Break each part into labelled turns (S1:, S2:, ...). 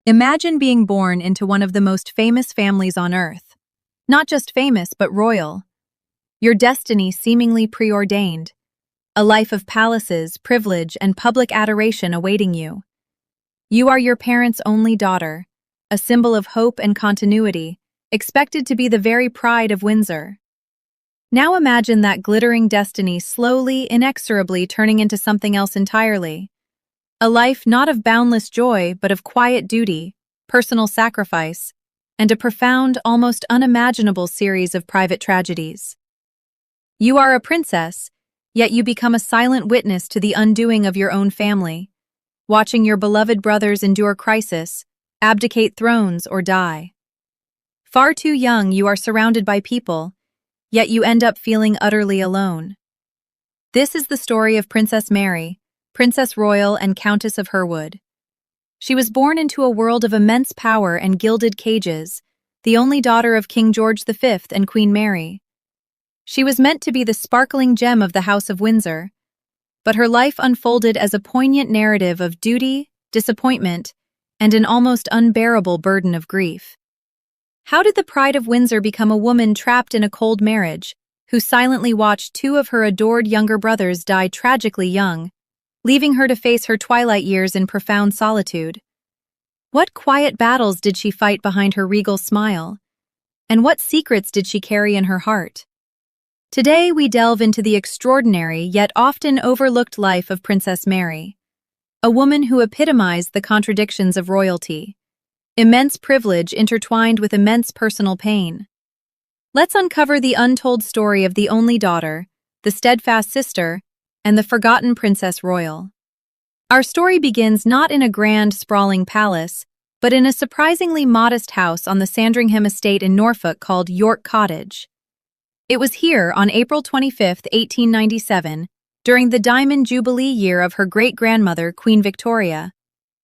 S1: Imagine being born into one of the most famous families on Earth. Not just famous, but royal. Your destiny seemingly preordained. A life of palaces, privilege, and public adoration awaiting you. You are your parents' only daughter, a symbol of hope and continuity, expected to be the very pride of Windsor. Now imagine that glittering destiny slowly, inexorably turning into something else entirely. A life not of boundless joy, but of quiet duty, personal sacrifice, and a profound, almost unimaginable series of private tragedies. You are a princess, yet you become a silent witness to the undoing of your own family, watching your beloved brothers endure crisis, abdicate thrones, or die. Far too young, you are surrounded by people, yet you end up feeling utterly alone. This is the story of Princess Mary, Princess Royal and Countess of Herwood. She was born into a world of immense power and gilded cages, the only daughter of King George V and Queen Mary. She was meant to be the sparkling gem of the House of Windsor, but her life unfolded as a poignant narrative of duty, disappointment, and an almost unbearable burden of grief. How did the pride of Windsor become a woman trapped in a cold marriage, who silently watched two of her adored younger brothers die tragically young, leaving her to face her twilight years in profound solitude? What quiet battles did she fight behind her regal smile? And what secrets did she carry in her heart? Today we delve into the extraordinary yet often overlooked life of Princess Mary, a woman who epitomized the contradictions of royalty, immense privilege intertwined with immense personal pain. Let's uncover the untold story of the only daughter, the steadfast sister, and the forgotten Princess Royal. Our story begins not in a grand, sprawling palace, but in a surprisingly modest house on the Sandringham estate in Norfolk called York Cottage. It was here, on April 25, 1897, during the Diamond Jubilee year of her great-grandmother, Queen Victoria,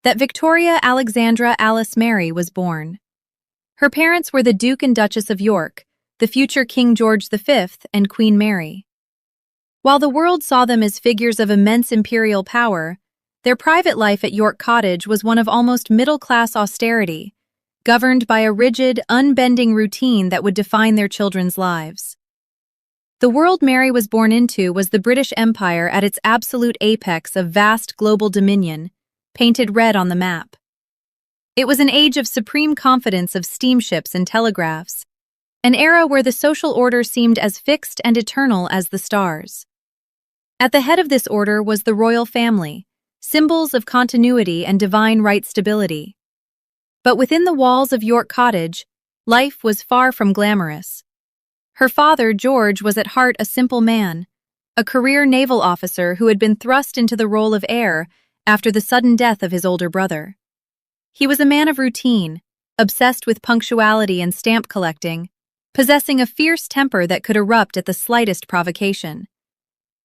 S1: that Victoria Alexandra Alice Mary was born. Her parents were the Duke and Duchess of York, the future King George V and Queen Mary. While the world saw them as figures of immense imperial power, their private life at York Cottage was one of almost middle-class austerity, governed by a rigid, unbending routine that would define their children's lives. The world Mary was born into was the British Empire at its absolute apex of vast global dominion, painted red on the map. It was an age of supreme confidence of steamships and telegraphs, an era where the social order seemed as fixed and eternal as the stars. At the head of this order was the royal family, symbols of continuity and divine right stability. But within the walls of York Cottage, life was far from glamorous. Her father, George, was at heart a simple man, a career naval officer who had been thrust into the role of heir after the sudden death of his older brother. He was a man of routine, obsessed with punctuality and stamp collecting, possessing a fierce temper that could erupt at the slightest provocation.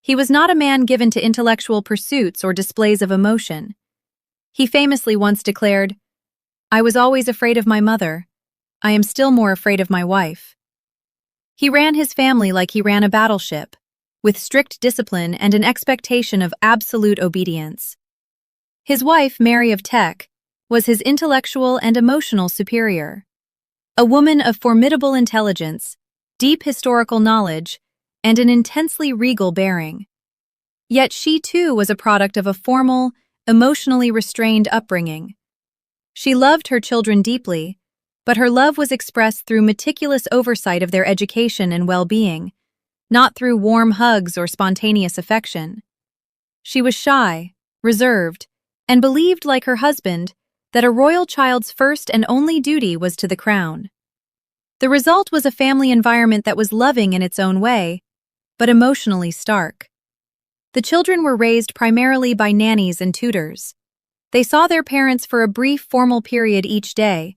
S1: He was not a man given to intellectual pursuits or displays of emotion. He famously once declared, "I was always afraid of my mother. I am still more afraid of my wife." He ran his family like he ran a battleship, with strict discipline and an expectation of absolute obedience. His wife, Mary of Teck, was his intellectual and emotional superior. A woman of formidable intelligence, deep historical knowledge, and an intensely regal bearing. Yet she too was a product of a formal, emotionally restrained upbringing. She loved her children deeply, but her love was expressed through meticulous oversight of their education and well-being, not through warm hugs or spontaneous affection. She was shy, reserved, and believed, like her husband, that a royal child's first and only duty was to the crown. The result was a family environment that was loving in its own way, but emotionally stark. The children were raised primarily by nannies and tutors. They saw their parents for a brief formal period each day,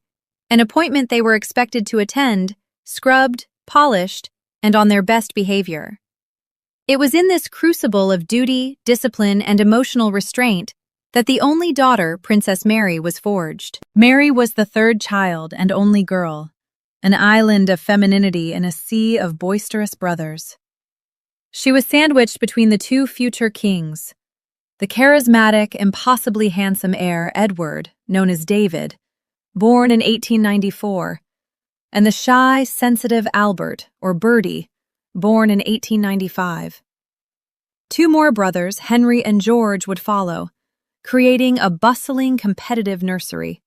S1: an appointment they were expected to attend, scrubbed, polished, and on their best behavior. It was in this crucible of duty, discipline, and emotional restraint that the only daughter, Princess Mary, was forged. Mary was the third child and only girl, an island of femininity in a sea of boisterous brothers. She was sandwiched between the two future kings, the charismatic, impossibly handsome heir, Edward, known as David, born in 1894, and the shy, sensitive Albert, or Bertie, born in 1895. Two more brothers, Henry and George, would follow, creating a bustling, competitive nursery.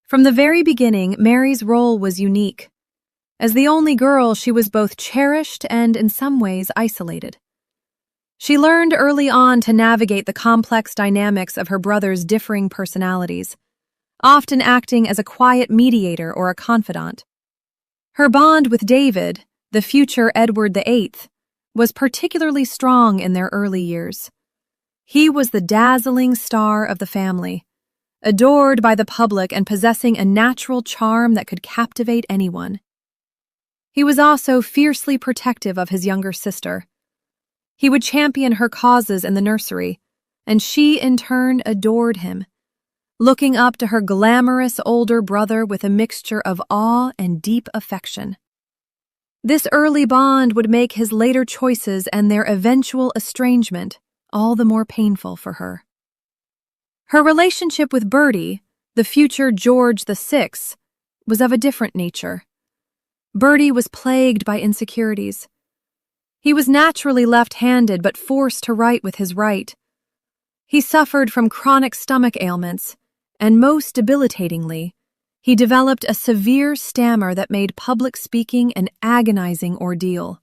S1: From the very beginning, Mary's role was unique. As the only girl, she was both cherished and, in some ways, isolated. She learned early on to navigate the complex dynamics of her brothers' differing personalities, often acting as a quiet mediator or a confidant. Her bond with David, the future Edward VIII, was particularly strong in their early years. He was the dazzling star of the family, adored by the public and possessing a natural charm that could captivate anyone. He was also fiercely protective of his younger sister. He would champion her causes in the nursery, and she in turn adored him, looking up to her glamorous older brother with a mixture of awe and deep affection. This early bond would make his later choices and their eventual estrangement all the more painful for her. Her relationship with Bertie, the future George VI, was of a different nature. Bertie was plagued by insecurities. He was naturally left-handed but forced to write with his right. He suffered from chronic stomach ailments, and most debilitatingly, he developed a severe stammer that made public speaking an agonizing ordeal.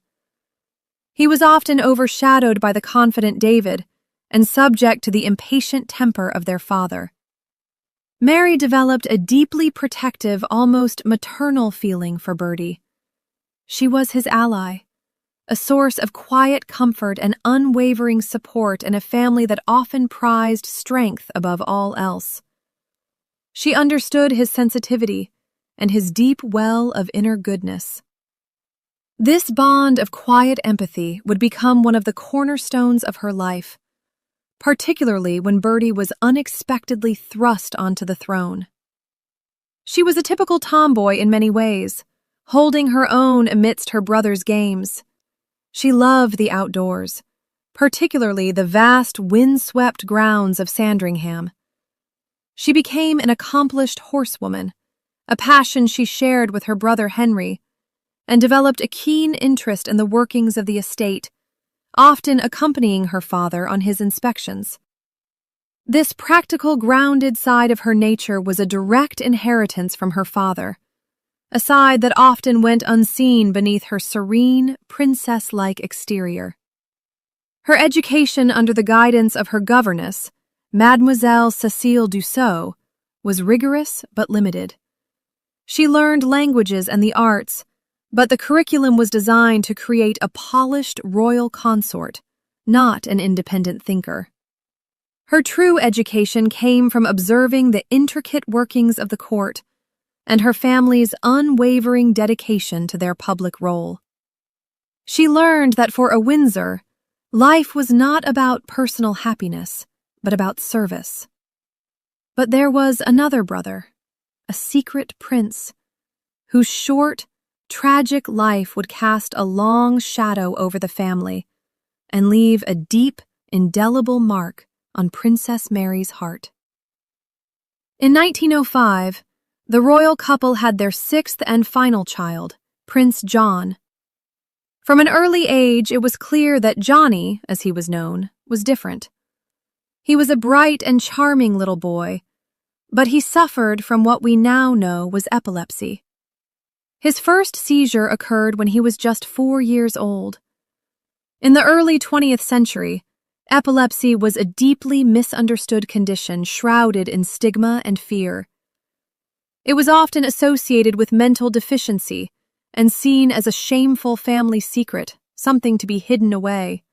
S1: He was often overshadowed by the confident David and subject to the impatient temper of their father. Mary developed a deeply protective, almost maternal feeling for Bertie. She was his ally, a source of quiet comfort and unwavering support in a family that often prized strength above all else. She understood his sensitivity and his deep well of inner goodness. This bond of quiet empathy would become one of the cornerstones of her life, particularly when Bertie was unexpectedly thrust onto the throne. She was a typical tomboy in many ways, holding her own amidst her brother's games. She loved the outdoors, particularly the vast, wind-swept grounds of Sandringham. She became an accomplished horsewoman, a passion she shared with her brother Henry, and developed a keen interest in the workings of the estate, often accompanying her father on his inspections. This practical, grounded side of her nature was a direct inheritance from her father, a side that often went unseen beneath her serene, princess-like exterior. Her education under the guidance of her governess, Mademoiselle Cécile Dussault, was rigorous but limited. She learned languages and the arts, but the curriculum was designed to create a polished royal consort, not an independent thinker. Her true education came from observing the intricate workings of the court and her family's unwavering dedication to their public role. She learned that for a Windsor, life was not about personal happiness, but about service. But there was another brother, a secret prince, whose short, tragic life would cast a long shadow over the family and leave a deep, indelible mark on Princess Mary's heart. In 1905, the royal couple had their sixth and final child, Prince John. From an early age, it was clear that Johnny, as he was known, was different. He was a bright and charming little boy, but he suffered from what we now know was epilepsy. His first seizure occurred when he was just 4 years old. In the early 20th century, epilepsy was a deeply misunderstood condition shrouded in stigma and fear. It was often associated with mental deficiency and seen as a shameful family secret, something to be hidden away.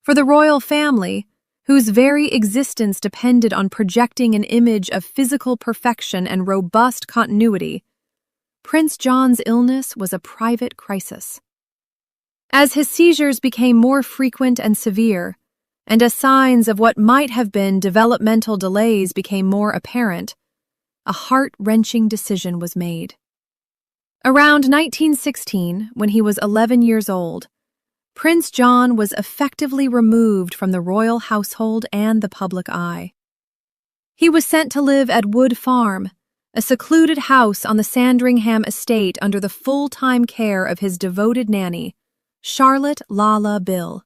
S1: For the royal family, whose very existence depended on projecting an image of physical perfection and robust continuity, Prince John's illness was a private crisis. As his seizures became more frequent and severe, and as signs of what might have been developmental delays became more apparent, a heart-wrenching decision was made. Around 1916, when he was 11 years old, Prince John was effectively removed from the royal household and the public eye. He was sent to live at Wood Farm, a secluded house on the Sandringham estate under the full-time care of his devoted nanny, Charlotte Lala Bill.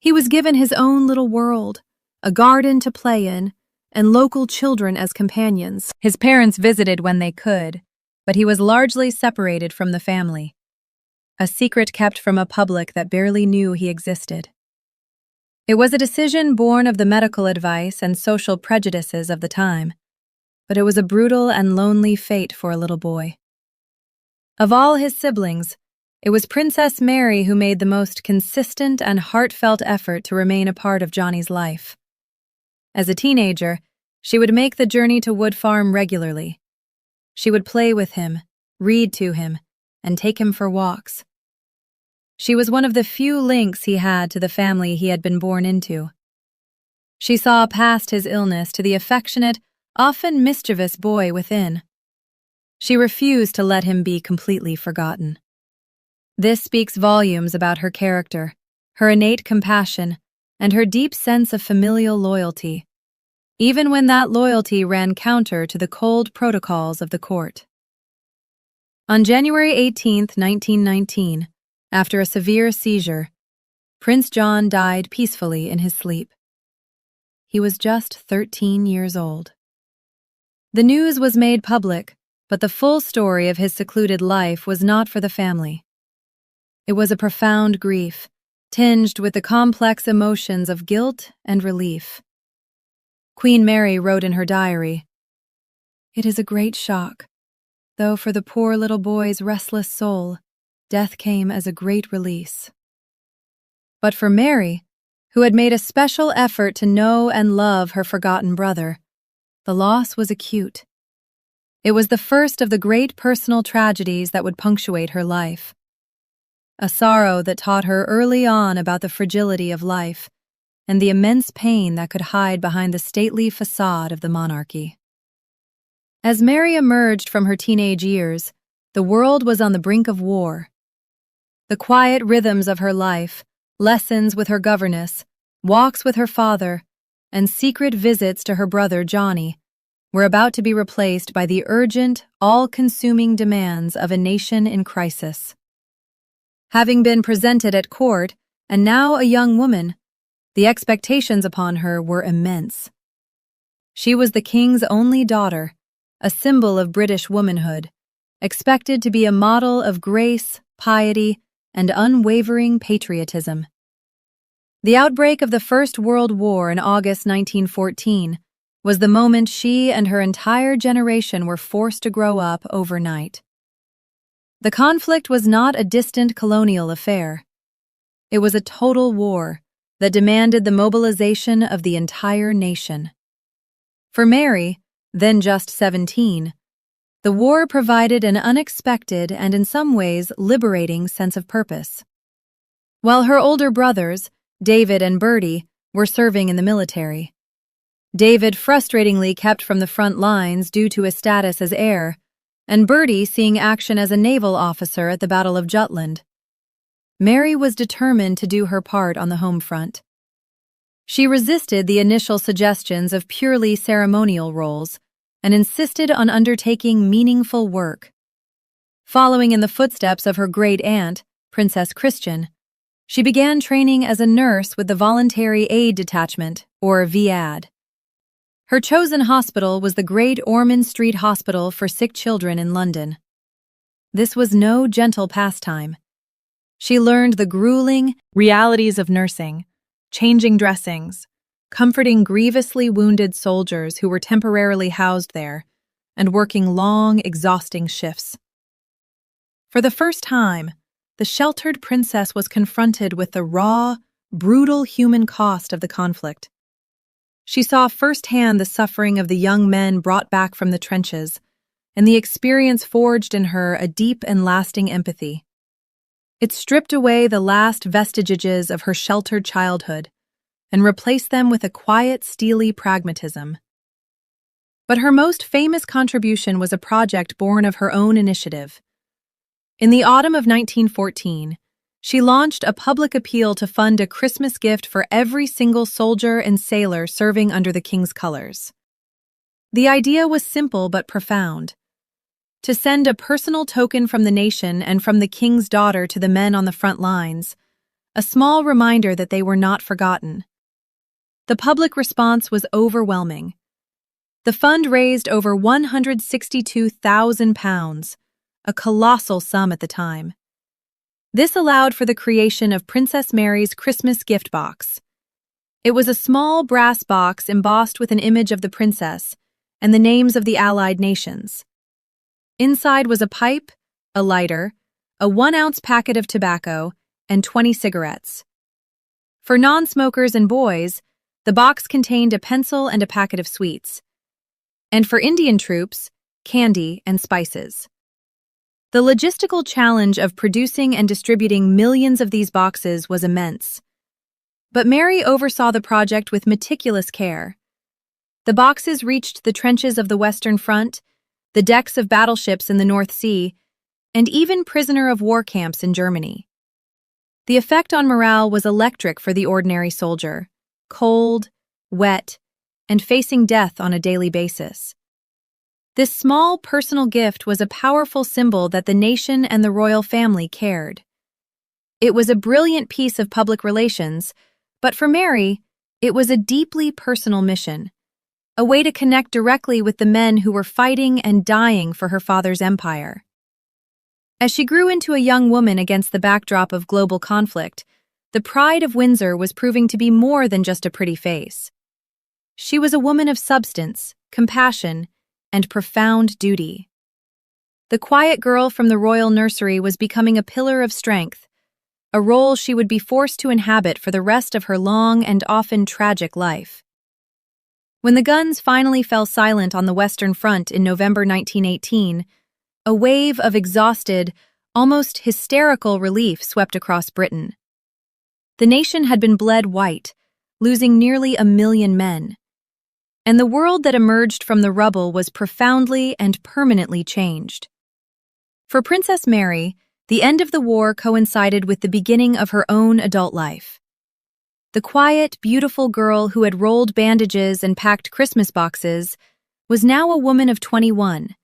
S1: He was given his own little world, a garden to play in, and local children as companions. His parents visited when they could, but he was largely separated from the family, a secret kept from a public that barely knew he existed. It was a decision born of the medical advice and social prejudices of the time, but it was a brutal and lonely fate for a little boy. Of all his siblings, it was Princess Mary who made the most consistent and heartfelt effort to remain a part of Johnny's life. As a teenager, she would make the journey to Wood Farm regularly. She would play with him, read to him, and take him for walks. She was one of the few links he had to the family he had been born into. She saw past his illness to the affectionate, often mischievous boy within. She refused to let him be completely forgotten. This speaks volumes about her character, her innate compassion, and her deep sense of familial loyalty, even when that loyalty ran counter to the cold protocols of the court. On January 18, 1919, after a severe seizure, Prince John died peacefully in his sleep. He was just 13 years old. The news was made public, but the full story of his secluded life was not for the family. It was a profound grief, tinged with the complex emotions of guilt and relief. Queen Mary wrote in her diary, "It is a great shock, though for the poor little boy's restless soul, death came as a great release." But for Mary, who had made a special effort to know and love her forgotten brother, the loss was acute. It was the first of the great personal tragedies that would punctuate her life. A sorrow that taught her early on about the fragility of life and the immense pain that could hide behind the stately facade of the monarchy. As Mary emerged from her teenage years, the world was on the brink of war. The quiet rhythms of her life, lessons with her governess, walks with her father, and secret visits to her brother Johnny were about to be replaced by the urgent, all-consuming demands of a nation in crisis. Having been presented at court, and now a young woman, the expectations upon her were immense. She was the king's only daughter, a symbol of British womanhood, expected to be a model of grace, piety, and unwavering patriotism. The outbreak of the First World War in August 1914 was the moment she and her entire generation were forced to grow up overnight. The conflict was not a distant colonial affair. It was a total war that demanded the mobilization of the entire nation. For Mary, then just 17, the war provided an unexpected and in some ways liberating sense of purpose. While her older brothers, David and Bertie, were serving in the military. David frustratingly kept from the front lines due to his status as heir, and Bertie seeing action as a naval officer at the Battle of Jutland. Mary was determined to do her part on the home front. She resisted the initial suggestions of purely ceremonial roles and insisted on undertaking meaningful work. Following in the footsteps of her great-aunt, Princess Christian, she began training as a nurse with the Voluntary Aid Detachment, or VAD. Her chosen hospital was the Great Ormond Street Hospital for Sick Children in London. This was no gentle pastime. She learned the grueling realities of nursing, changing dressings, comforting grievously wounded soldiers who were temporarily housed there, and working long, exhausting shifts. For the first time, the sheltered princess was confronted with the raw, brutal human cost of the conflict. She saw firsthand the suffering of the young men brought back from the trenches, and the experience forged in her a deep and lasting empathy. It stripped away the last vestiges of her sheltered childhood and replaced them with a quiet, steely pragmatism. But her most famous contribution was a project born of her own initiative. In the autumn of 1914, she launched a public appeal to fund a Christmas gift for every single soldier and sailor serving under the king's colors. The idea was simple but profound. To send a personal token from the nation and from the king's daughter to the men on the front lines, a small reminder that they were not forgotten. The public response was overwhelming. The fund raised over £162,000, a colossal sum at the time. This allowed for the creation of Princess Mary's Christmas gift box. It was a small brass box embossed with an image of the princess and the names of the allied nations. Inside was a pipe, a lighter, a 1-ounce packet of tobacco, and 20 cigarettes. For non-smokers and boys, the box contained a pencil and a packet of sweets. And for Indian troops, candy and spices. The logistical challenge of producing and distributing millions of these boxes was immense. But Mary oversaw the project with meticulous care. The boxes reached the trenches of the Western Front, the decks of battleships in the North Sea, and even prisoner-of-war camps in Germany. The effect on morale was electric for the ordinary soldier, cold, wet, and facing death on a daily basis. This small personal gift was a powerful symbol that the nation and the royal family cared. It was a brilliant piece of public relations, but for Mary, it was a deeply personal mission, a way to connect directly with the men who were fighting and dying for her father's empire. As she grew into a young woman against the backdrop of global conflict, the pride of Windsor was proving to be more than just a pretty face. She was a woman of substance, compassion, and profound duty. The quiet girl from the royal nursery was becoming a pillar of strength, a role she would be forced to inhabit for the rest of her long and often tragic life. When the guns finally fell silent on the Western Front in November 1918, a wave of exhausted, almost hysterical relief swept across Britain. The nation had been bled white, losing nearly 1 million men. And the world that emerged from the rubble was profoundly and permanently changed. For Princess Mary, the end of the war coincided with the beginning of her own adult life. The quiet, beautiful girl who had rolled bandages and packed Christmas boxes was now a woman of 21,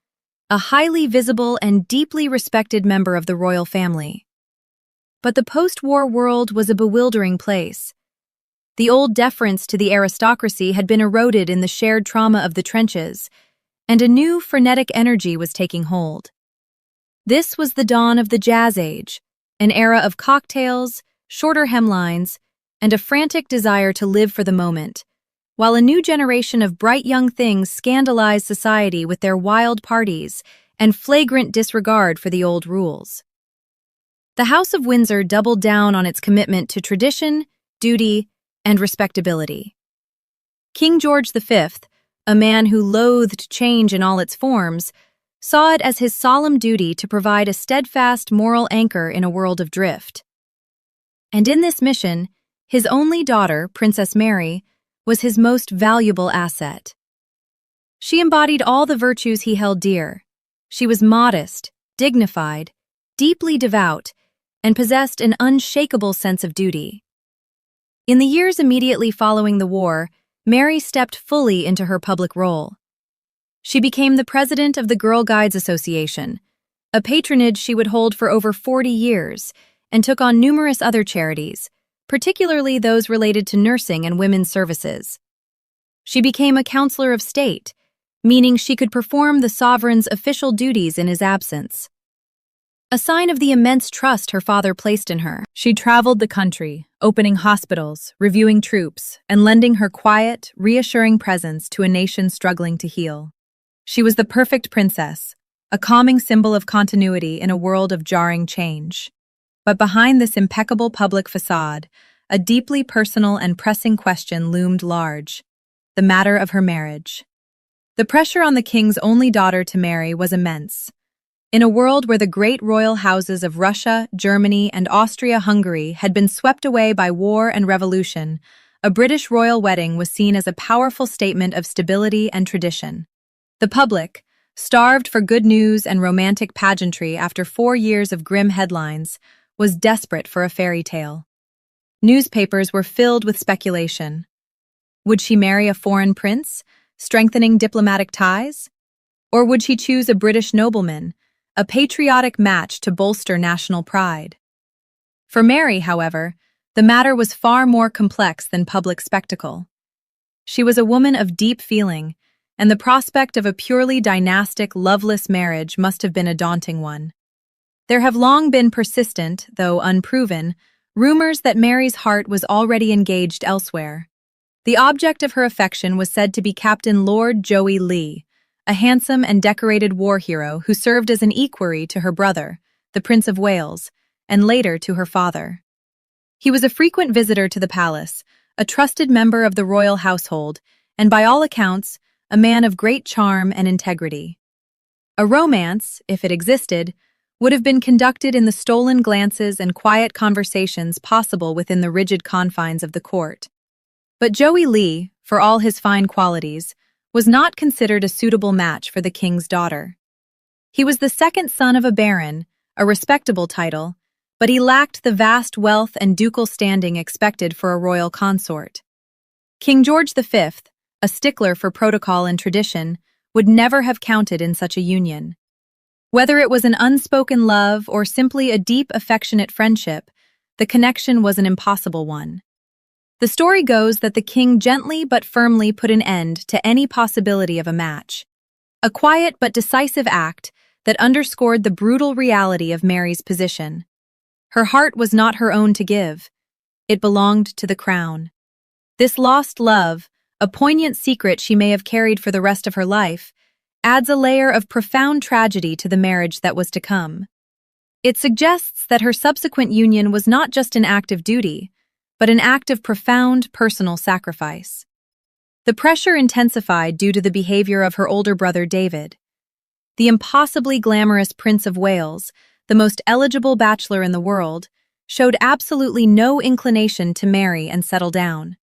S1: a highly visible and deeply respected member of the royal family. But the post-war world was a bewildering place. The old deference to the aristocracy had been eroded in the shared trauma of the trenches, and a new frenetic energy was taking hold. This was the dawn of the Jazz Age, an era of cocktails, shorter hemlines, and a frantic desire to live for the moment, while a new generation of bright young things scandalized society with their wild parties and flagrant disregard for the old rules. The House of Windsor doubled down on its commitment to tradition, duty, and respectability. King George V, a man who loathed change in all its forms, saw it as his solemn duty to provide a steadfast moral anchor in a world of drift. And in this mission, his only daughter, Princess Mary, was his most valuable asset. She embodied all the virtues he held dear. She was modest, dignified, deeply devout, and possessed an unshakable sense of duty. In the years immediately following the war, Mary stepped fully into her public role. She became the president of the Girl Guides Association, a patronage she would hold for over 40 years, and took on numerous other charities, particularly those related to nursing and women's services. She became a counselor of state, meaning she could perform the sovereign's official duties in his absence. A sign of the immense trust her father placed in her, she traveled the country, opening hospitals, reviewing troops, and lending her quiet, reassuring presence to a nation struggling to heal. She was the perfect princess, a calming symbol of continuity in a world of jarring change. But behind this impeccable public facade, a deeply personal and pressing question loomed large: the matter of her marriage. The pressure on the king's only daughter to marry was immense. In a world where the great royal houses of Russia, Germany, and Austria-Hungary had been swept away by war and revolution, a British royal wedding was seen as a powerful statement of stability and tradition. The public, starved for good news and romantic pageantry after 4 years of grim headlines, was desperate for a fairy tale. Newspapers were filled with speculation. Would she marry a foreign prince, strengthening diplomatic ties? Or would she choose a British nobleman, a patriotic match to bolster national pride? For Mary, however, the matter was far more complex than public spectacle. She was a woman of deep feeling, and the prospect of a purely dynastic, loveless marriage must have been a daunting one. There have long been persistent, though unproven, rumors that Mary's heart was already engaged elsewhere. The object of her affection was said to be Captain Lord Joey Lee, a handsome and decorated war hero who served as an equerry to her brother, the Prince of Wales, and later to her father. He was a frequent visitor to the palace, a trusted member of the royal household, and by all accounts, a man of great charm and integrity. A romance, if it existed, would have been conducted in the stolen glances and quiet conversations possible within the rigid confines of the court. But Joey Lee, for all his fine qualities, was not considered a suitable match for the king's daughter. He was the second son of a baron, a respectable title, but he lacked the vast wealth and ducal standing expected for a royal consort. King George V, a stickler for protocol and tradition, would never have counted in such a union. Whether it was an unspoken love or simply a deep, affectionate friendship, the connection was an impossible one. The story goes that the king gently but firmly put an end to any possibility of a match. A quiet but decisive act that underscored the brutal reality of Mary's position. Her heart was not her own to give. It belonged to the crown. This lost love, a poignant secret she may have carried for the rest of her life, adds a layer of profound tragedy to the marriage that was to come. It suggests that her subsequent union was not just an act of duty, but an act of profound personal sacrifice. The pressure intensified due to the behavior of her older brother David. The impossibly glamorous Prince of Wales, the most eligible bachelor in the world, showed absolutely no inclination to marry and settle down.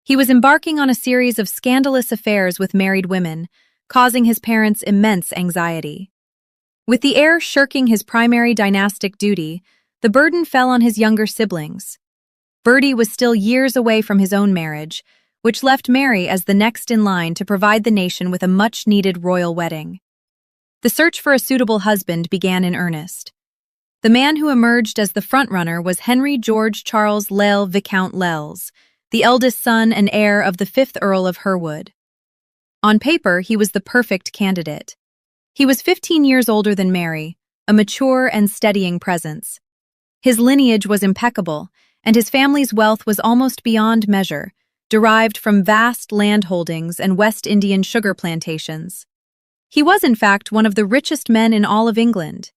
S1: He was embarking on a series of scandalous affairs with married women, causing his parents immense anxiety. With the heir shirking his primary dynastic duty, the burden fell on his younger siblings. Bertie was still years away from his own marriage, which left Mary as the next in line to provide the nation with a much-needed royal wedding. The search for a suitable husband began in earnest. The man who emerged as the frontrunner was Henry George Charles Lell Viscount Lells, the eldest son and heir of the 5th Earl of Herwood. On paper, he was the perfect candidate. He was 15 years older than Mary, a mature and steadying presence. His lineage was impeccable, and his family's wealth was almost beyond measure, derived from vast landholdings and West Indian sugar plantations. He was, in fact, one of the richest men in all of England.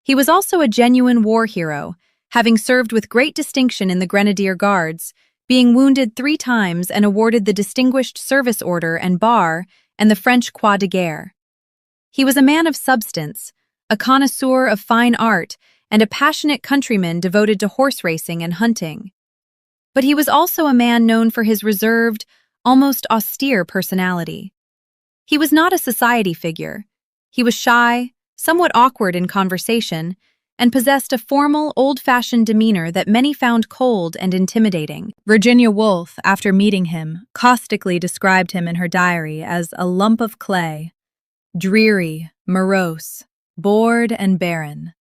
S1: He was also a genuine war hero, having served with great distinction in the Grenadier Guards, being wounded 3 times and awarded the Distinguished Service Order and Bar and the French Croix de Guerre. He was a man of substance, a connoisseur of fine art, and a passionate countryman devoted to horse racing and hunting. But he was also a man known for his reserved, almost austere personality. He was not a society figure. He was shy, somewhat awkward in conversation, and possessed a formal, old-fashioned demeanor that many found cold and intimidating. Virginia Woolf, after meeting him, caustically described him in her diary as a lump of clay, dreary, morose, bored, and barren.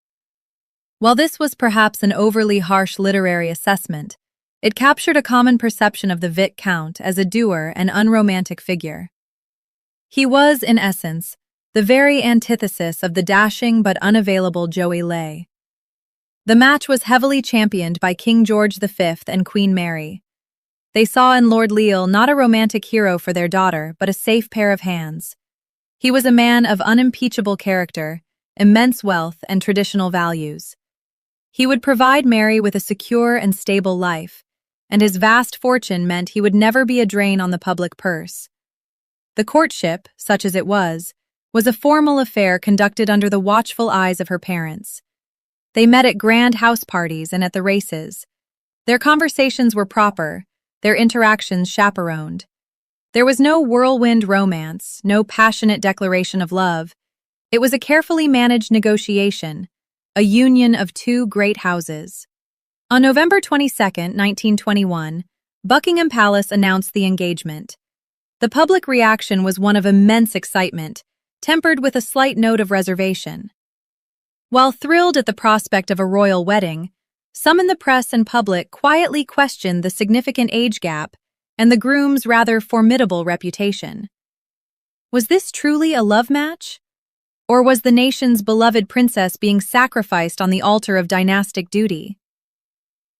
S1: While this was perhaps an overly harsh literary assessment, it captured a common perception of the Viscount as a dour and unromantic figure. He was, in essence, the very antithesis of the dashing but unavailable Joey Lee. The match was heavily championed by King George V and Queen Mary. They saw in Lord Leal not a romantic hero for their daughter, but a safe pair of hands. He was a man of unimpeachable character, immense wealth, and traditional values. He would provide Mary with a secure and stable life, and his vast fortune meant he would never be a drain on the public purse. The courtship, such as it was a formal affair conducted under the watchful eyes of her parents. They met at grand house parties and at the races. Their conversations were proper, their interactions chaperoned. There was no whirlwind romance, no passionate declaration of love. It was a carefully managed negotiation, a union of 2 great houses. On November 22, 1921, Buckingham Palace announced the engagement. The public reaction was one of immense excitement, tempered with a slight note of reservation. While thrilled at the prospect of a royal wedding, some in the press and public quietly questioned the significant age gap and the groom's rather formidable reputation. Was this truly a love match? Or was the nation's beloved princess being sacrificed on the altar of dynastic duty?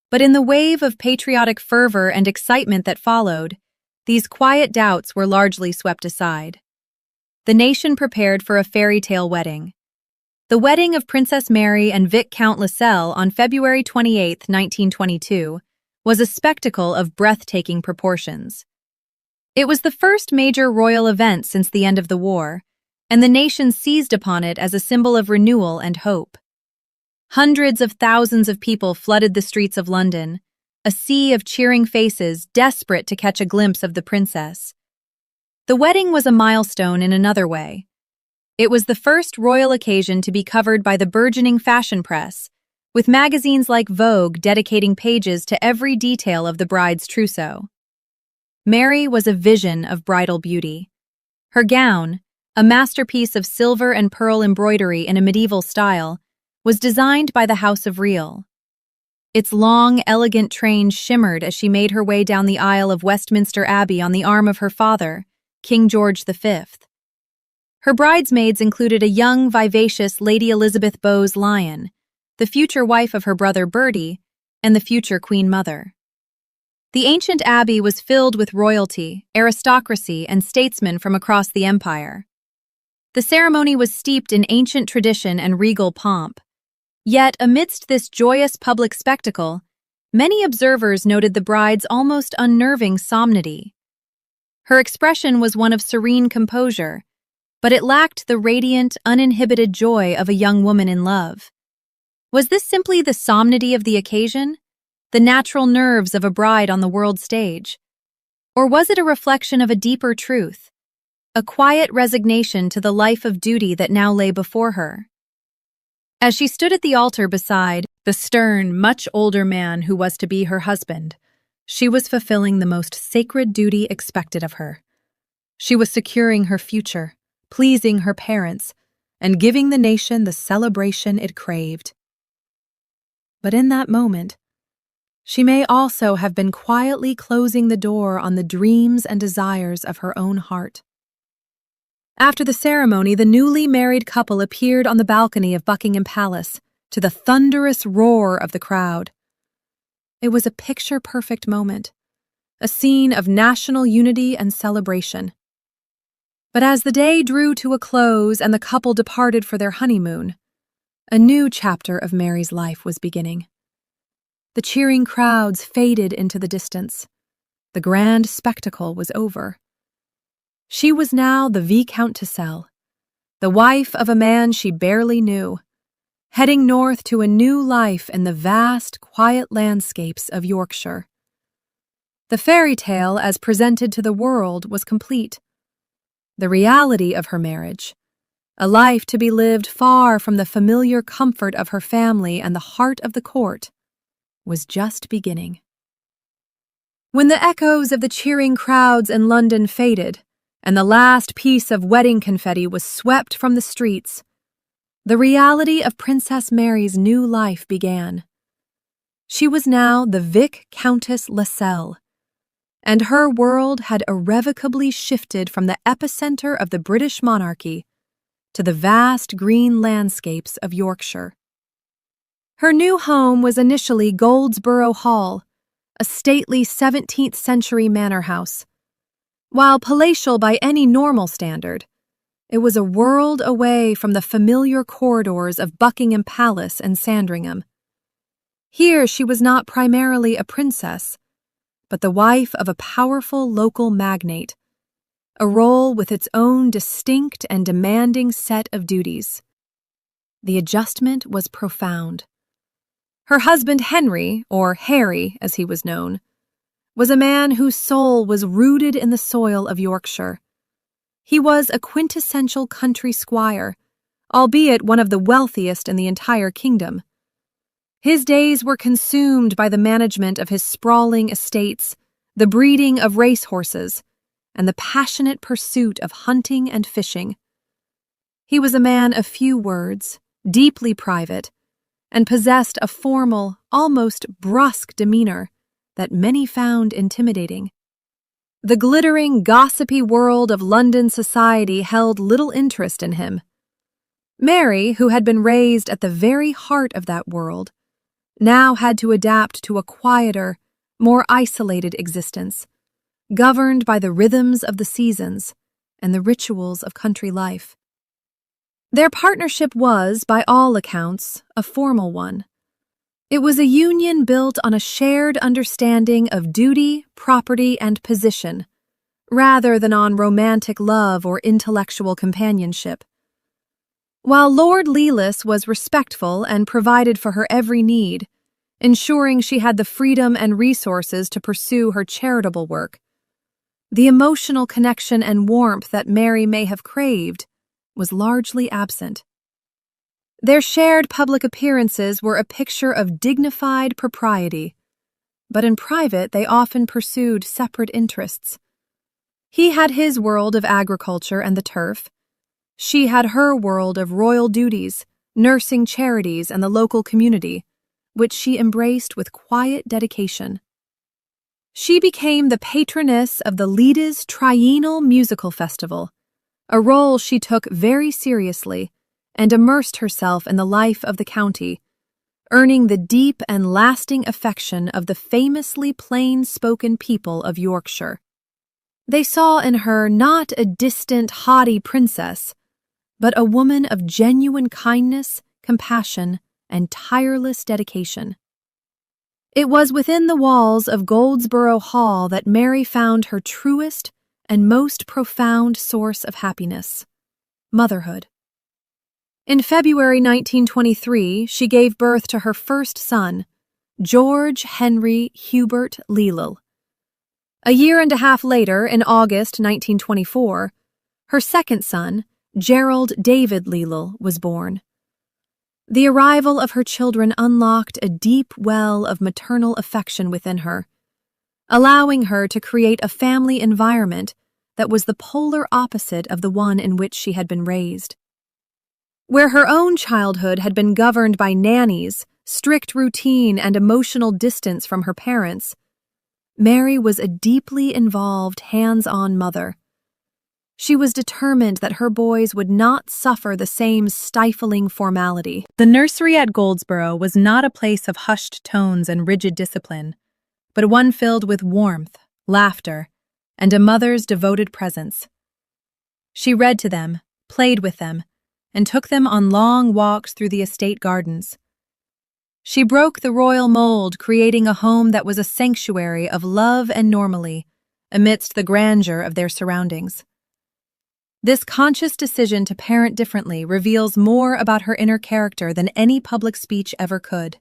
S1: But in the wave of patriotic fervor and excitement that followed, these quiet doubts were largely swept aside. The nation prepared for a fairy tale wedding. The wedding of Princess Mary and Viscount Lascelles on February 28, 1922, was a spectacle of breathtaking proportions. It was the first major royal event since the end of the war, and the nation seized upon it as a symbol of renewal and hope. Hundreds of thousands of people flooded the streets of London, a sea of cheering faces desperate to catch a glimpse of the princess. The wedding was a milestone in another way. It was the first royal occasion to be covered by the burgeoning fashion press, with magazines like Vogue dedicating pages to every detail of the bride's trousseau. Mary was a vision of bridal beauty. Her gown, a masterpiece of silver and pearl embroidery in a medieval style, was designed by the House of Real. Its long, elegant train shimmered as she made her way down the aisle of Westminster Abbey on the arm of her father, King George V. Her bridesmaids included a young, vivacious Lady Elizabeth Bowes-Lyon, the future wife of her brother Bertie, and the future Queen Mother. The ancient abbey was filled with royalty, aristocracy, and statesmen from across the empire. The ceremony was steeped in ancient tradition and regal pomp. Yet, amidst this joyous public spectacle, many observers noted the bride's almost unnerving solemnity. Her expression was one of serene composure, but it lacked the radiant, uninhibited joy of a young woman in love. Was this simply the solemnity of the occasion, the natural nerves of a bride on the world stage? Or was it a reflection of a deeper truth, a quiet resignation to the life of duty that now lay before her? As she stood at the altar beside the stern, much older man who was to be her husband, she was fulfilling the most sacred duty expected of her. She was securing her future, pleasing her parents, and giving the nation the celebration it craved. But in that moment, she may also have been quietly closing the door on the dreams and desires of her own heart. After the ceremony, the newly married couple appeared on the balcony of Buckingham Palace, to the thunderous roar of the crowd. It was a picture-perfect moment, a scene of national unity and celebration. But as the day drew to a close and the couple departed for their honeymoon, a new chapter of Mary's life was beginning. The cheering crowds faded into the distance. The grand spectacle was over. She was now the Viscountess, the wife of a man she barely knew, heading north to a new life in the vast, quiet landscapes of Yorkshire. The fairy tale as presented to the world was complete. The reality of her marriage, a life to be lived far from the familiar comfort of her family and the heart of the court, was just beginning. When the echoes of the cheering crowds in London faded, and the last piece of wedding confetti was swept from the streets, the reality of Princess Mary's new life began. She was now the Viscountess Lascelles, and her world had irrevocably shifted from the epicenter of the British monarchy to the vast green landscapes of Yorkshire. Her new home was initially Goldsborough Hall, a stately 17th-century manor house. While palatial by any normal standard, it was a world away from the familiar corridors of Buckingham Palace and Sandringham. Here she was not primarily a princess, but the wife of a powerful local magnate, a role with its own distinct and demanding set of duties. The adjustment was profound. Her husband Henry, or Harry as he was known, was a man whose soul was rooted in the soil of Yorkshire. He was a quintessential country squire, albeit one of the wealthiest in the entire kingdom. His days were consumed by the management of his sprawling estates, the breeding of racehorses, and the passionate pursuit of hunting and fishing. He was a man of few words, deeply private, and possessed a formal, almost brusque demeanor that many found intimidating. The glittering, gossipy world of London society held little interest in him. Mary, who had been raised at the very heart of that world, now had to adapt to a quieter, more isolated existence, governed by the rhythms of the seasons and the rituals of country life. Their partnership was, by all accounts, a formal one. It was a union built on a shared understanding of duty, property, and position, rather than on romantic love or intellectual companionship. While Lord Lelas was respectful and provided for her every need, ensuring she had the freedom and resources to pursue her charitable work, the emotional connection and warmth that Mary may have craved was largely absent. Their shared public appearances were a picture of dignified propriety, but in private they often pursued separate interests. He had his world of agriculture and the turf. She had her world of royal duties, nursing charities, and the local community, which she embraced with quiet dedication. She became the patroness of the Lides Triennial Musical Festival, a role she took very seriously and immersed herself in the life of the county, earning the deep and lasting affection of the famously plain-spoken people of Yorkshire. They saw in her not a distant, haughty princess, but a woman of genuine kindness, compassion, and tireless dedication. It was within the walls of Goldsborough Hall that Mary found her truest and most profound source of happiness: motherhood. In February 1923, she gave birth to her first son, George Henry Hubert Lelas. A year and a half later, in August 1924, her second son, Gerald David Lelas, was born. The arrival of her children unlocked a deep well of maternal affection within her, allowing her to create a family environment that was the polar opposite of the one in which she had been raised. Where her own childhood had been governed by nannies, strict routine, and emotional distance from her parents, Mary was a deeply involved, hands-on mother. She was determined that her boys would not suffer the same stifling formality. The nursery at Goldsborough was not a place of hushed tones and rigid discipline, but one filled with warmth, laughter, and a mother's devoted presence. She read to them, played with them, and took them on long walks through the estate gardens. She broke the royal mold, creating a home that was a sanctuary of love and normalcy amidst the grandeur of their surroundings. This conscious decision to parent differently reveals more about her inner character than any public speech ever could.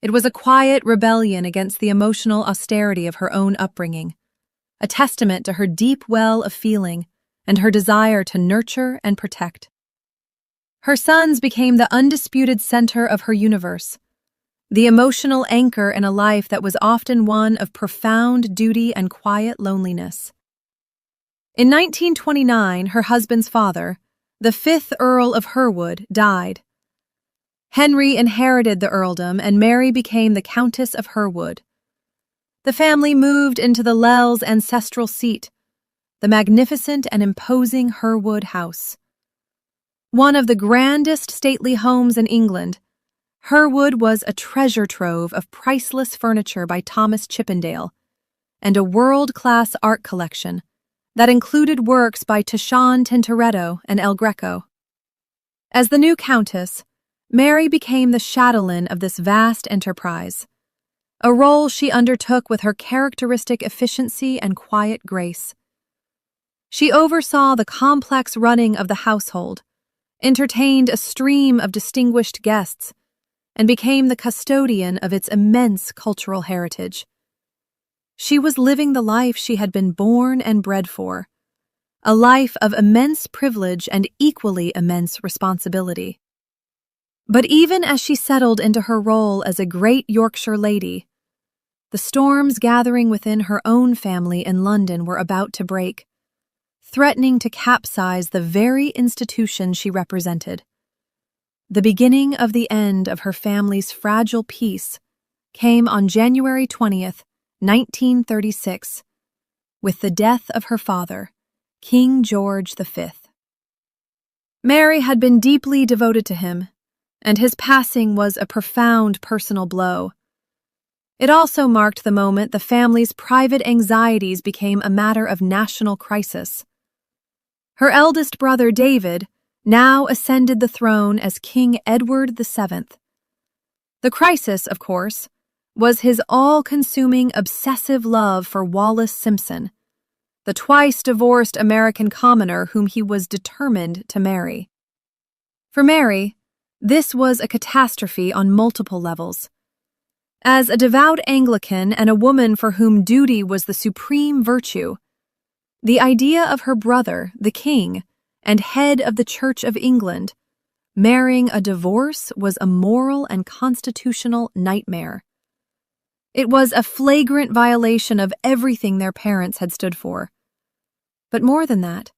S1: It was a quiet rebellion against the emotional austerity of her own upbringing, a testament to her deep well of feeling and her desire to nurture and protect. Her sons became the undisputed center of her universe, the emotional anchor in a life that was often one of profound duty and quiet loneliness. In 1929, her husband's father, the 5th Earl of Herwood, died. Henry inherited the earldom, and Mary became the Countess of Herwood. The family moved into the Lels' ancestral seat, the magnificent and imposing Herwood House. One of the grandest stately homes in England, Herwood was a treasure trove of priceless furniture by Thomas Chippendale and a world-class art collection that included works by Titian, Tintoretto, and El Greco. As the new countess, Mary became the chatelaine of this vast enterprise, a role she undertook with her characteristic efficiency and quiet grace. She oversaw the complex running of the household, entertained a stream of distinguished guests, and became the custodian of its immense cultural heritage. She was living the life she had been born and bred for, a life of immense privilege and equally immense responsibility. But even as she settled into her role as a great Yorkshire lady, The storms gathering within her own family in London were about to break, threatening to capsize the very institution she represented. The beginning of the end of her family's fragile peace came on January 20th, 1936, with the death of her father, King George V. Mary had been deeply devoted to him, and his passing was a profound personal blow. It also marked the moment the family's private anxieties became a matter of national crisis. Her eldest brother, David, now ascended the throne as King Edward VII. The crisis, of course, was his all-consuming obsessive love for Wallis Simpson, the twice-divorced American commoner whom he was determined to marry. For Mary, this was a catastrophe on multiple levels. As a devout Anglican and a woman for whom duty was the supreme virtue, the idea of her brother, the king, and head of the Church of England, marrying a divorce was a moral and constitutional nightmare. It was a flagrant violation of everything their parents had stood for. But more than that,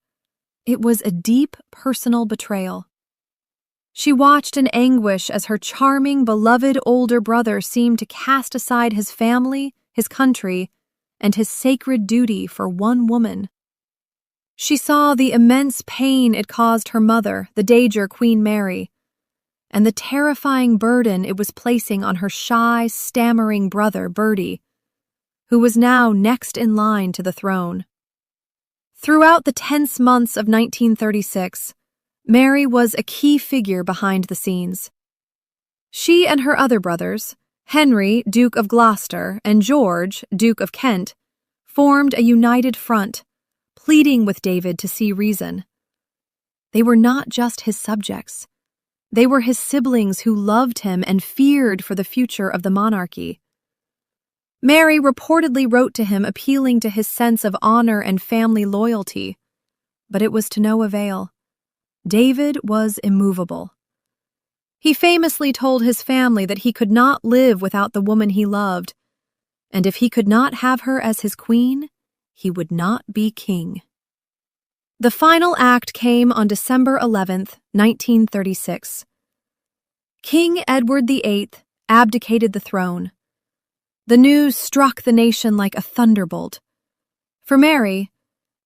S1: it was a deep personal betrayal. She watched in anguish as her charming, beloved older brother seemed to cast aside his family, his country, and his sacred duty for one woman. She saw the immense pain it caused her mother, the Dowager Queen Mary, and the terrifying burden it was placing on her shy, stammering brother, Bertie, who was now next in line to the throne. Throughout the tense months of 1936, Mary was a key figure behind the scenes. She and her other brothers, Henry, Duke of Gloucester, and George, Duke of Kent, formed a united front, pleading with David to see reason. They were not just his subjects. They were his siblings who loved him and feared for the future of the monarchy. Mary reportedly wrote to him appealing to his sense of honor and family loyalty, but it was to no avail. David was immovable. He famously told his family that he could not live without the woman he loved, and if he could not have her as his queen, he would not be king. The final act came on December 11th, 1936. King Edward VIII abdicated the throne. The news struck the nation like a thunderbolt. For Mary,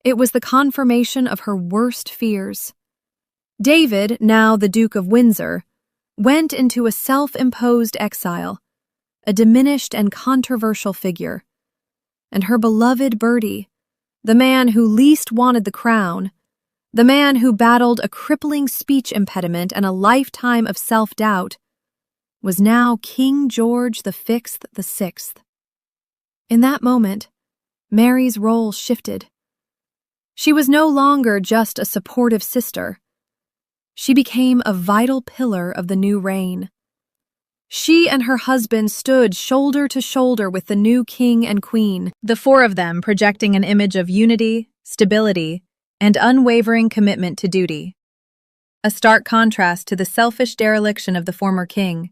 S1: it was the confirmation of her worst fears. David, now the Duke of Windsor, went into a self-imposed exile, a diminished and controversial figure. And her beloved Bertie, the man who least wanted the crown, the man who battled a crippling speech impediment and a lifetime of self-doubt, was now King George VI. In that moment, Mary's role shifted. She was no longer just a supportive sister. She became a vital pillar of the new reign. She and her husband stood shoulder to shoulder with the new king and queen, the four of them projecting an image of unity, stability, and unwavering commitment to duty. A stark contrast to the selfish dereliction of the former king.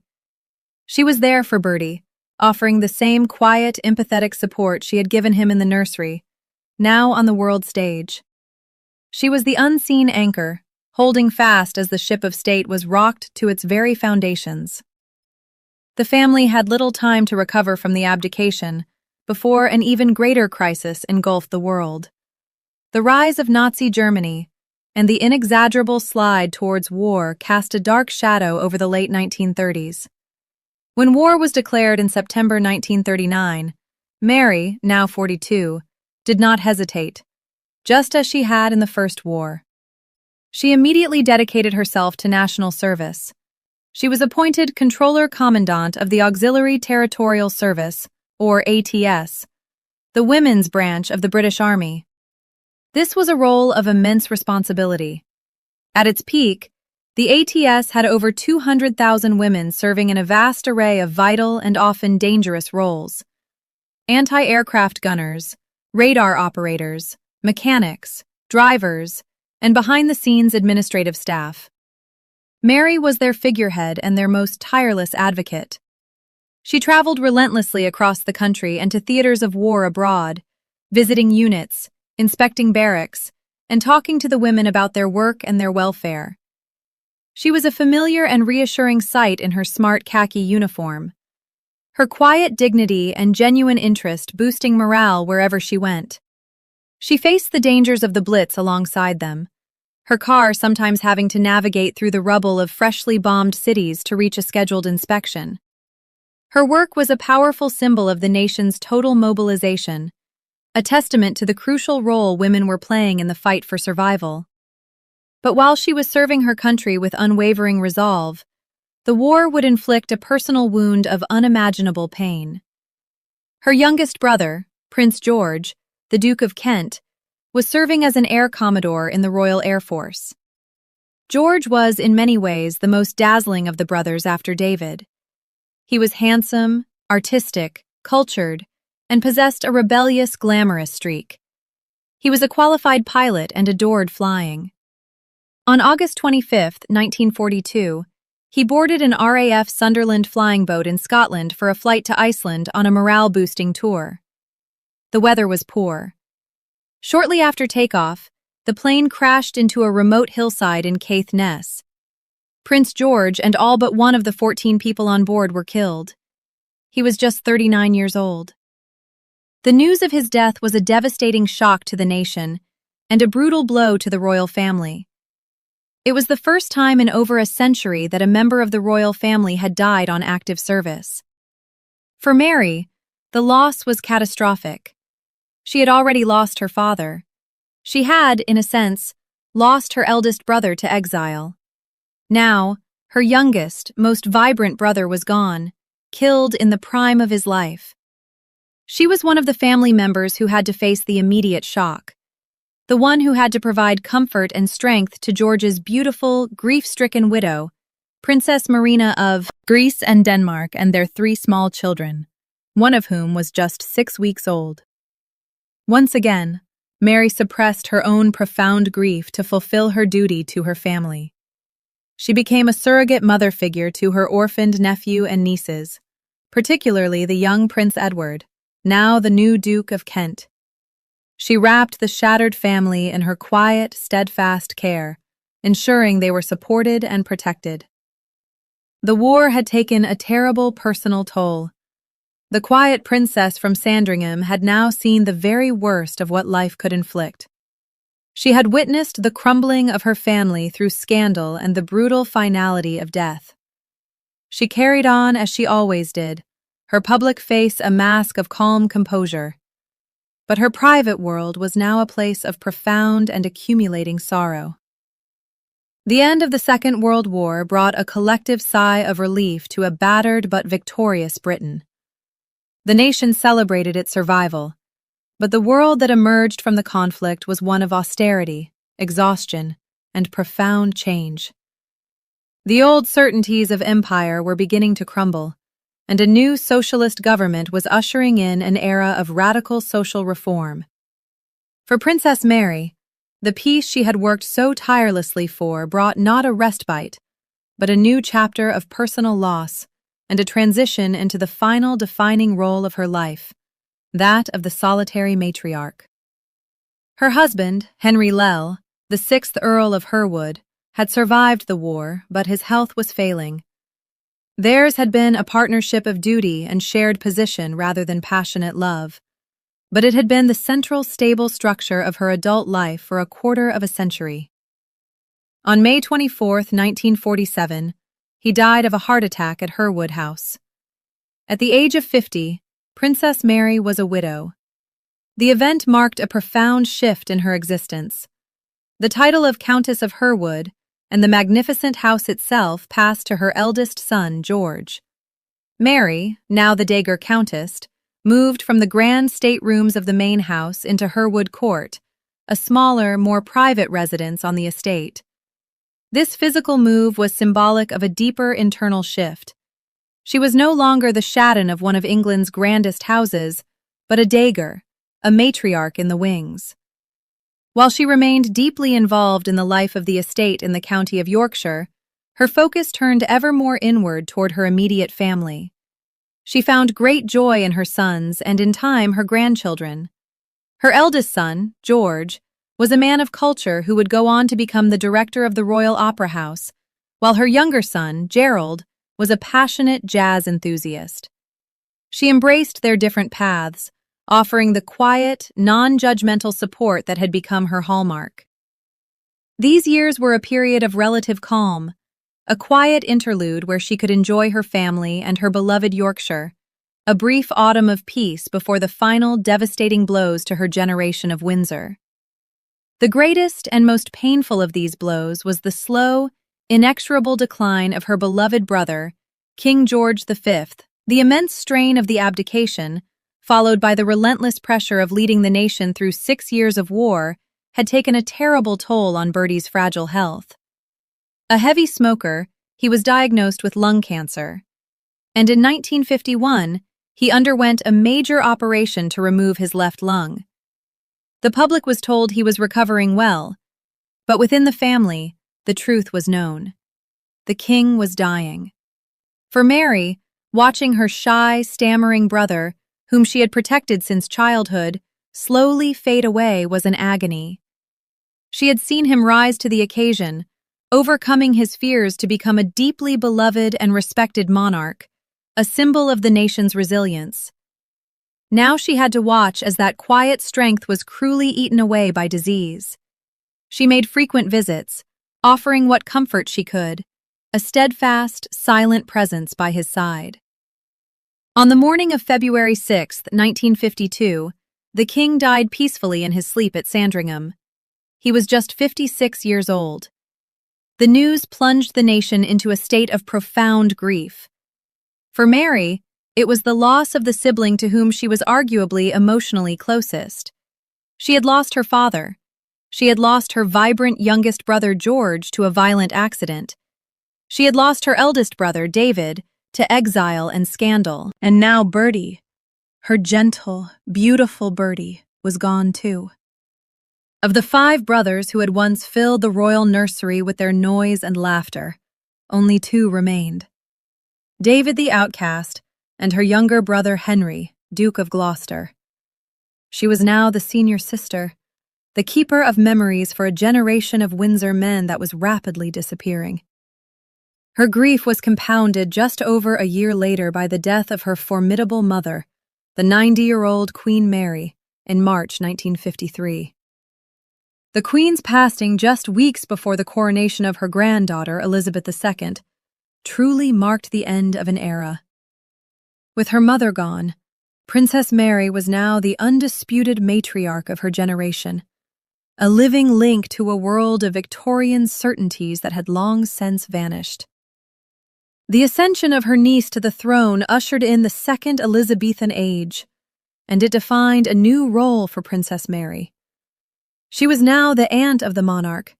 S1: She was there for Bertie, offering the same quiet, empathetic support she had given him in the nursery, now on the world stage. She was the unseen anchor, holding fast as the ship of state was rocked to its very foundations. The family had little time to recover from the abdication before an even greater crisis engulfed the world. The rise of Nazi Germany and the inexorable slide towards war cast a dark shadow over the late 1930s. When war was declared in September 1939, Mary, now 42, did not hesitate, just as she had in the First War. She immediately dedicated herself to national service. She was appointed Controller Commandant of the Auxiliary Territorial Service, or ATS, the women's branch of the British Army. This was a role of immense responsibility. At its peak, the ATS had over 200,000 women serving in a vast array of vital and often dangerous roles. Anti-aircraft gunners, radar operators, mechanics, drivers, and behind-the-scenes administrative staff. Mary was their figurehead and their most tireless advocate. She traveled relentlessly across the country and to theaters of war abroad, visiting units, inspecting barracks, and talking to the women about their work and their welfare. She was a familiar and reassuring sight in her smart khaki uniform, her quiet dignity and genuine interest boosting morale wherever she went. She faced the dangers of the Blitz alongside them, her car sometimes having to navigate through the rubble of freshly bombed cities to reach a scheduled inspection. Her work was a powerful symbol of the nation's total mobilization, a testament to the crucial role women were playing in the fight for survival. But while she was serving her country with unwavering resolve, the war would inflict a personal wound of unimaginable pain. Her youngest brother, Prince George, the Duke of Kent, was serving as an air commodore in the Royal Air Force. George was, in many ways, the most dazzling of the brothers after David. He was handsome, artistic, cultured, and possessed a rebellious, glamorous streak. He was a qualified pilot and adored flying. On August 25, 1942, he boarded an RAF Sunderland flying boat in Scotland for a flight to Iceland on a morale-boosting tour. The weather was poor. Shortly after takeoff, the plane crashed into a remote hillside in Caithness. Prince George and all but one of the 14 people on board were killed. He was just 39 years old. The news of his death was a devastating shock to the nation and a brutal blow to the royal family. It was the first time in over a century that a member of the royal family had died on active service. For Mary, the loss was catastrophic. She had already lost her father. She had, in a sense, lost her eldest brother to exile. Now, her youngest, most vibrant brother was gone, killed in the prime of his life. She was one of the family members who had to face the immediate shock, the one who had to provide comfort and strength to George's beautiful, grief-stricken widow, Princess Marina of Greece and Denmark, and their 3 small children, one of whom was just 6 weeks old. Once again, Mary suppressed her own profound grief to fulfill her duty to her family. She became a surrogate mother figure to her orphaned nephew and nieces, particularly the young Prince Edward, now the new Duke of Kent. She wrapped the shattered family in her quiet, steadfast care, ensuring they were supported and protected. The war had taken a terrible personal toll. The quiet princess from Sandringham had now seen the very worst of what life could inflict. She had witnessed the crumbling of her family through scandal and the brutal finality of death. She carried on as she always did, her public face a mask of calm composure. But her private world was now a place of profound and accumulating sorrow. The end of the Second World War brought a collective sigh of relief to a battered but victorious Britain. The nation celebrated its survival, but the world that emerged from the conflict was one of austerity, exhaustion, and profound change. The old certainties of empire were beginning to crumble, and a new socialist government was ushering in an era of radical social reform. For Princess Mary, the peace she had worked so tirelessly for brought not a respite, but a new chapter of personal loss and a transition into the final defining role of her life, that of the solitary matriarch. Her husband, Henry Lell, the 6th Earl of Herwood, had survived the war, but his health was failing. Theirs had been a partnership of duty and shared position rather than passionate love, but it had been the central stable structure of her adult life for a quarter of a century. On May 24, 1947, he died of a heart attack at Herwood House. At the age of 50, Princess Mary was a widow. The event marked a profound shift in her existence. The title of Countess of Herwood and the magnificent house itself passed to her eldest son, George. Mary, now the Dagger Countess, moved from the grand staterooms of the main house into Herwood Court, a smaller, more private residence on the estate. This physical move was symbolic of a deeper internal shift. She was no longer the Shatton of one of England's grandest houses, but a Dagger, a matriarch in the wings. While she remained deeply involved in the life of the estate in the county of Yorkshire, her focus turned ever more inward toward her immediate family. She found great joy in her sons and, in time, her grandchildren. Her eldest son, George, was a man of culture who would go on to become the director of the Royal Opera House, while her younger son, Gerald, was a passionate jazz enthusiast. She embraced their different paths, offering the quiet, non-judgmental support that had become her hallmark. These years were a period of relative calm, a quiet interlude where she could enjoy her family and her beloved Yorkshire, a brief autumn of peace before the final devastating blows to her generation of Windsor. The greatest and most painful of these blows was the slow, inexorable decline of her beloved brother, King George V. The immense strain of the abdication, followed by the relentless pressure of leading the nation through 6 years of war, had taken a terrible toll on Bertie's fragile health. A heavy smoker, he was diagnosed with lung cancer, and in 1951, he underwent a major operation to remove his left lung. The public was told he was recovering well, but within the family, the truth was known. The king was dying. For Mary, watching her shy, stammering brother, whom she had protected since childhood, slowly fade away was an agony. She had seen him rise to the occasion, overcoming his fears to become a deeply beloved and respected monarch, a symbol of the nation's resilience. Now she had to watch as that quiet strength was cruelly eaten away by disease. She made frequent visits, offering what comfort she could, a steadfast, silent presence by his side. On the morning of February 6, 1952, the king died peacefully in his sleep at Sandringham. He was just 56 years old. The news plunged the nation into a state of profound grief. For Mary, it was the loss of the sibling to whom she was arguably emotionally closest. She had lost her father. She had lost her vibrant youngest brother George to a violent accident. She had lost her eldest brother David to exile and scandal. And now Bertie, her gentle, beautiful Bertie, was gone too. Of the 5 brothers who had once filled the royal nursery with their noise and laughter, only 2 remained. David the outcast, and her younger brother Henry, Duke of Gloucester. She was now the senior sister, the keeper of memories for a generation of Windsor men that was rapidly disappearing. Her grief was compounded just over a year later by the death of her formidable mother, the 90-year-old Queen Mary, in March 1953. The Queen's passing just weeks before the coronation of her granddaughter, Elizabeth II, truly marked the end of an era. With her mother gone, Princess Mary was now the undisputed matriarch of her generation, a living link to a world of Victorian certainties that had long since vanished. The ascension of her niece to the throne ushered in the Second Elizabethan Age, and it defined a new role for Princess Mary. She was now the aunt of the monarch,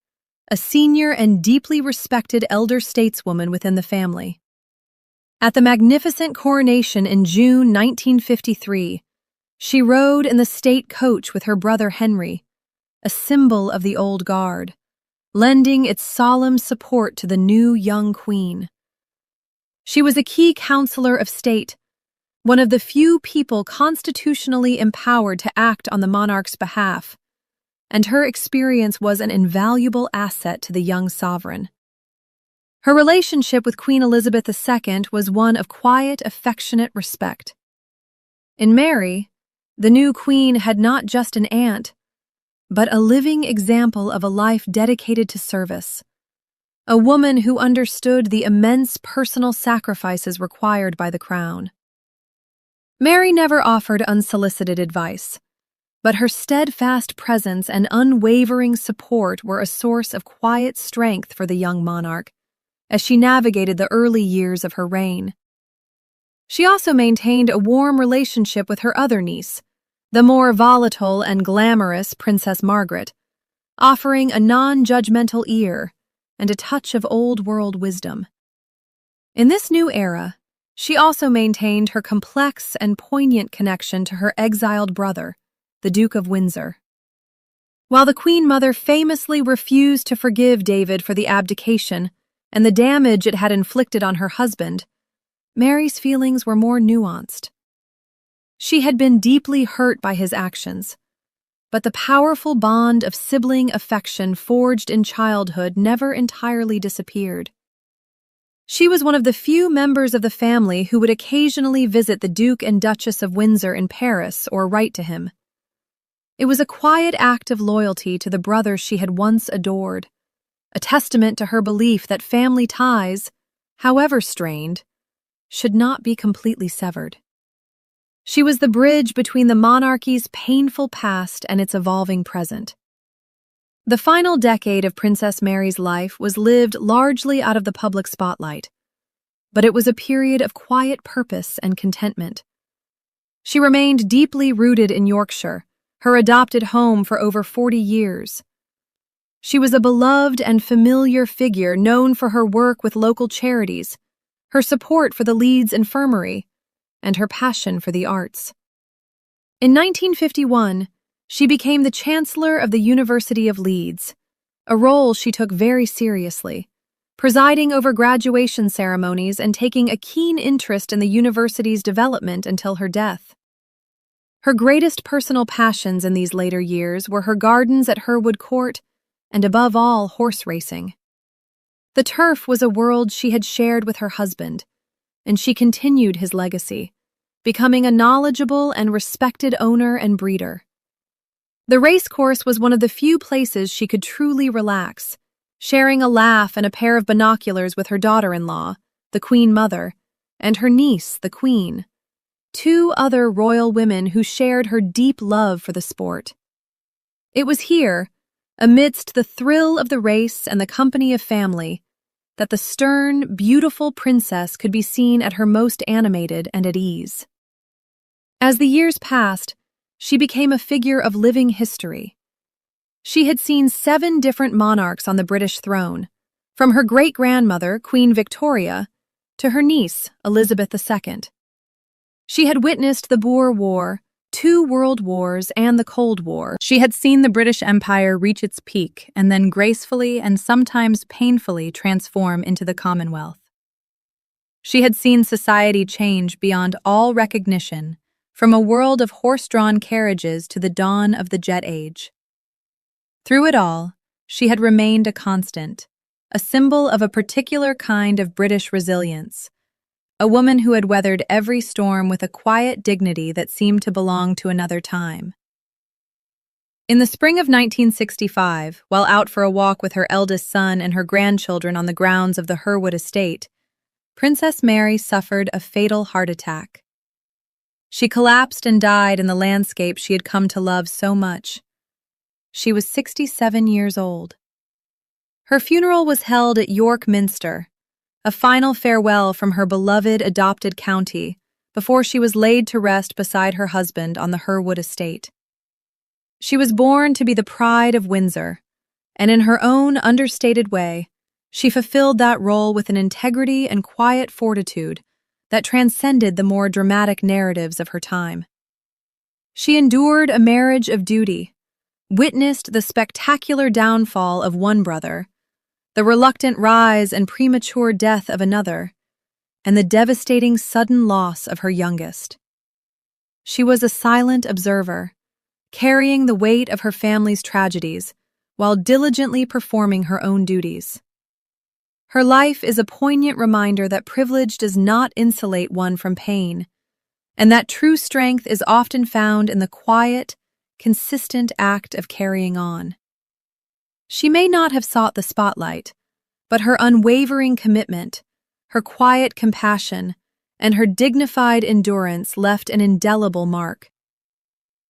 S1: a senior and deeply respected elder stateswoman within the family. At the magnificent coronation in June 1953, she rode in the state coach with her brother Henry, a symbol of the old guard, lending its solemn support to the new young queen. She was a key counselor of state, one of the few people constitutionally empowered to act on the monarch's behalf, and her experience was an invaluable asset to the young sovereign. Her relationship with Queen Elizabeth II was one of quiet, affectionate respect. In Mary, the new queen had not just an aunt, but a living example of a life dedicated to service, a woman who understood the immense personal sacrifices required by the crown. Mary never offered unsolicited advice, but her steadfast presence and unwavering support were a source of quiet strength for the young monarch as she navigated the early years of her reign. She also maintained a warm relationship with her other niece, the more volatile and glamorous Princess Margaret, offering a non-judgmental ear and a touch of old-world wisdom. In this new era, she also maintained her complex and poignant connection to her exiled brother, the Duke of Windsor. While the Queen Mother famously refused to forgive David for the abdication and the damage it had inflicted on her husband, Mary's feelings were more nuanced. She had been deeply hurt by his actions, but the powerful bond of sibling affection forged in childhood never entirely disappeared. She was one of the few members of the family who would occasionally visit the Duke and Duchess of Windsor in Paris or write to him. It was a quiet act of loyalty to the brother she had once adored, a testament to her belief that family ties, however strained, should not be completely severed. She was the bridge between the monarchy's painful past and its evolving present. The final decade of Princess Mary's life was lived largely out of the public spotlight, but it was a period of quiet purpose and contentment. She remained deeply rooted in Yorkshire, her adopted home for over 40 years. She was a beloved and familiar figure known for her work with local charities, her support for the Leeds Infirmary, and her passion for the arts. In 1951, she became the Chancellor of the University of Leeds, a role she took very seriously, presiding over graduation ceremonies and taking a keen interest in the university's development until her death. Her greatest personal passions in these later years were her gardens at Herwood Court and, above all, horse racing. The turf was a world she had shared with her husband, and she continued his legacy, becoming a knowledgeable and respected owner and breeder. The racecourse was one of the few places she could truly relax, sharing a laugh and a pair of binoculars with her daughter-in-law, the Queen Mother, and her niece, the Queen, two other royal women who shared her deep love for the sport. It was here, amidst the thrill of the race and the company of family, that the stern, beautiful princess could be seen at her most animated and at ease. As the years passed, she became a figure of living history. She had seen 7 different monarchs on the British throne, from her great-grandmother, Queen Victoria, to her niece, Elizabeth II. She had witnessed the Boer War, 2 world wars, and the Cold War. She had seen the British Empire reach its peak and then gracefully and sometimes painfully transform into the Commonwealth. She had seen society change beyond all recognition, from a world of horse-drawn carriages to the dawn of the jet age. Through it all, she had remained a constant, a symbol of a particular kind of British resilience, a woman who had weathered every storm with a quiet dignity that seemed to belong to another time. In the spring of 1965, while out for a walk with her eldest son and her grandchildren on the grounds of the Herwood estate, Princess Mary suffered a fatal heart attack. She collapsed and died in the landscape she had come to love so much. She was 67 years old. Her funeral was held at York Minster, a final farewell from her beloved adopted county, before she was laid to rest beside her husband on the Herwood estate. She was born to be the pride of Windsor, and in her own understated way, she fulfilled that role with an integrity and quiet fortitude that transcended the more dramatic narratives of her time. She endured a marriage of duty, witnessed the spectacular downfall of one brother, the reluctant rise and premature death of another, and the devastating sudden loss of her youngest. She was a silent observer, carrying the weight of her family's tragedies while diligently performing her own duties. Her life is a poignant reminder that privilege does not insulate one from pain, and that true strength is often found in the quiet, consistent act of carrying on. She may not have sought the spotlight, but her unwavering commitment, her quiet compassion, and her dignified endurance left an indelible mark.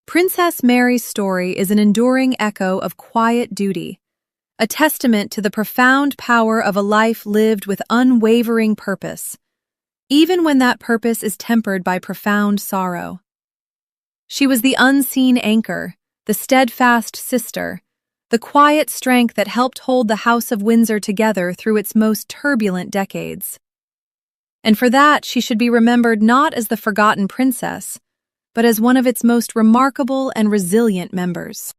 S1: Princess Mary's story is an enduring echo of quiet duty, a testament to the profound power of a life lived with unwavering purpose, even when that purpose is tempered by profound sorrow. She was the unseen anchor, the steadfast sister, the quiet strength that helped hold the House of Windsor together through its most turbulent decades. And for that, she should be remembered not as the forgotten princess, but as one of its most remarkable and resilient members.